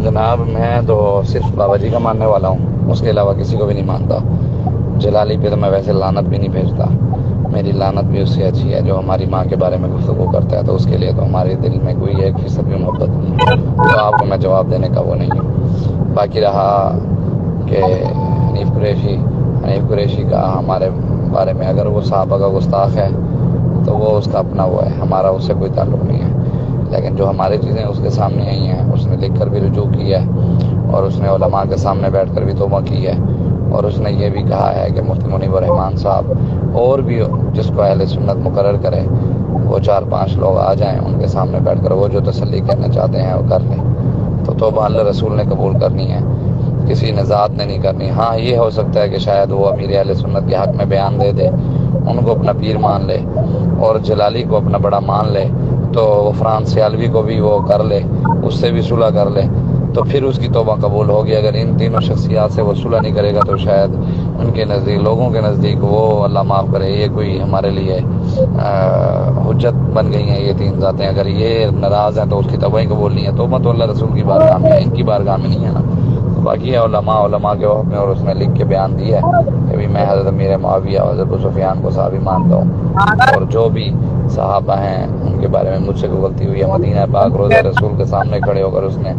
जनाब मैं तो सिर्फ बाबा जी का मानने वाला हूँ, उसके अलावा किसी को भी नहीं मानता। जलाली पे तो मैं वैसे लानत भी नहीं भेजता। मेरी लानत भी उससे अच्छी है जो हमारी माँ के बारे में गुफ्तगू करता है, तो उसके लिए तो हमारे दिल में कोई 1% भी मोहब्बत नहीं। तो आपको मैं जवाब देने का वो नहीं हूँ। बाकी रहा कि हनीफ कुरैशी का हमारे बारे में, अगर वो साहबा का गुस्ताख है तो वो उसका अपना वो है, हमारा उससे कोई ताल्लुक़ नहीं है। लेकिन जो हमारी चीज़ें उसके सामने आई हैं, उसने लिख कर भी रुजू किया है और उसने उलमा के सामने बैठ कर भी तौबा की है। और उसने ये भी कहा है कि मुफ्ती मुनीब रहमान साहब और भी जिसको अहले सुन्नत मुकर्रर करे वो 4-5 लोग आ जाएं उनके सामने बैठ कर, वो जो तसल्ली करना चाहते हैं वो कर लें। तो तौबा अल्लाह रसूल ने कबूल करनी है, किसी ने ज़ात ने नहीं करनी। हाँ ये हो सकता है कि शायद वो अमीर अहले सुन्नत के हक़ में बयान दे दे, उनको अपना पीर मान ले और जलाली को अपना बड़ा मान ले, तो फ्रांस सियालवी को भी वो कर ले, उससे भी सुलह कर ले, तो फिर उसकी तौबा कबूल होगी। अगर इन तीनों शख्सियात से वो सुलह नहीं करेगा तो शायद उनके नज़दीक, लोगों के नज़दीक वो अल्लाह माफ़ करे, ये कोई हमारे लिए हुज्जत बन गई हैं ये तीन ज़ातें। अगर ये नाराज़ हैं तो उसकी तौबा ही कबूल नहीं है। तौबा तो अल्लाह रसूल की बारगाह में है, इनकी बारगाह में नहीं है ना। तो बाकी है उलमा के वक्त में, और उसने लिख के बयान दिया है कि भी मैं हज़रत अमीर मुआविया और हज़रत अबू सुफियान को साहबी मानता हूँ, और जो भी सहाबा हैं उनके बारे में मुझसे कोई गलती हुई है, मदीना पाक रोज़ा रसूल के सामने खड़े होकर उसने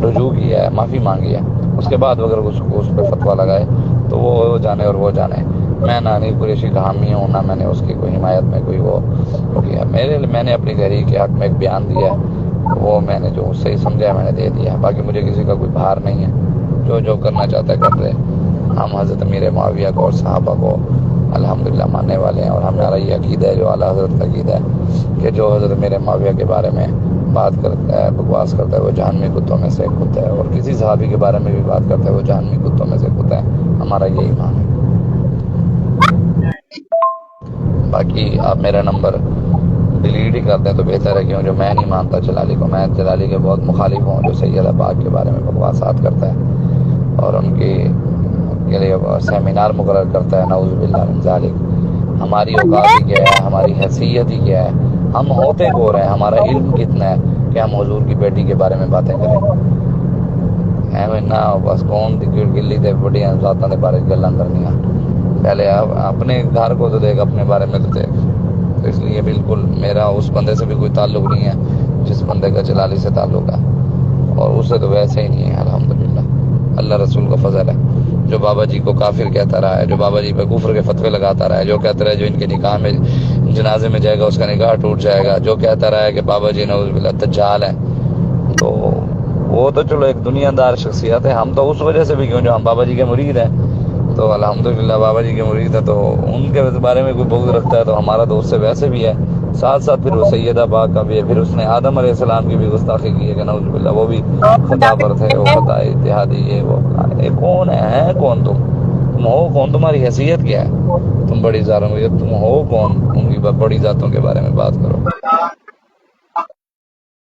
रुजू किया है, माफ़ी मांगी है, उसके बाद अगर उसको उस पर फतवा लगाए तो वो जाने और वो जाने। मैं ना हनीफ कुरैशी का हामी हूँ, ना मैंने उसकी कोई हिमायत में कोई वो किया। मैंने अपनी तहरीक के हक़ में एक बयान दिया, वो मैंने जो सही समझा मैंने दे दिया। बाकी मुझे किसी का कोई भार नहीं है, जो जो करना चाहता है कर रहे। हम हज़रत अमीर मुआविया को और सहाबा को अल्हम्दुलिल्लाह मानने वाले हैं, और हमारा ये अकीदा है जो आला हज़रत का अकीदा है कि जो हज़रत अमीर मुआविया के बारे में बात करता है, बकवास करता है, वो जहन्नमी कुत्तों में से एक कुत्ता है, और किसी सहाबी के बारे में भी बात करता है वो जहन्नमी कुत्तों में से कुत्ता है। हमारा ये ईमान है। बाकी आप मेरा नंबर डिलीट ही कर दें तो बेहतर है, क्यों जो मैं नहीं मानता जलाली को। मैं जलाली के बहुत मुखालिफ हूँ जो सैयद पाक के बारे में बकवासात करता है और उनकी के लिए सेमिनार मुकर्रर करता है। नाउज़ु बिल्लाह मिन ज़ालिक। हमारी औकात ही क्या है, हमारी हैसियत ही क्या है, हम होते को रहे हैं, हमारा इल्म कितना है कि हम हुजूर की बेटी के बारे में बातें करें। ਐਵੇਂ ना बस कौन गिल्ली ते बड़ियां ज़ातां दे बारे गल्लां करनियां। पहले आप अपने घर को तो देख, अपने बारे में तो देख। तो इसलिए बिल्कुल मेरा उस बंदे से भी कोई ताल्लुक़ नहीं है जिस बंदे का जलाली से ताल्लुक़ है, और उससे तो वैसे ही नहीं है। अल्हम्दुलिल्लाह अल्लाह रसूल का फजल है। जो बाबा जी को काफिर कहता रहा है, जो बाबा जी पे कुफ्र के फतवे लगाता रहा है, जो कहता रहा है जो इनके निकाह में जनाजे में जाएगा उसका निकाह टूट जाएगा, जो कहता रहा है कि बाबा जी नऊज़ बिल्लाह दज्जाल है, तो वो तो चलो एक दुनियादार शख्सियत है। हम तो उस वजह से भी क्यों जो हम बाबा जी के मुरीद हैं, तो अल्हम्दुलिल्लाह बाबा जी के मुरीद है, तो उनके बारे में कोई बुग़्ज़ रखता है तो हमारा तो उससे वैसे भी है। साथ साथ फिर वो सैयदा पाक का भी है, फिर उसने आदम अलैहिस्सलाम की भी गुस्ताखी की है कि नऊज़ बिल्लाह वो भी खता पर थे, वो खता इत्तिहादी ये वो। ये कौन है कौन तुम हो कौन, तुम्हारी हैसियत क्या है, तुम बड़ी ज़ातों, तुम हो कौन, उनकी बड़ी ज़ातों के बारे में बात करो।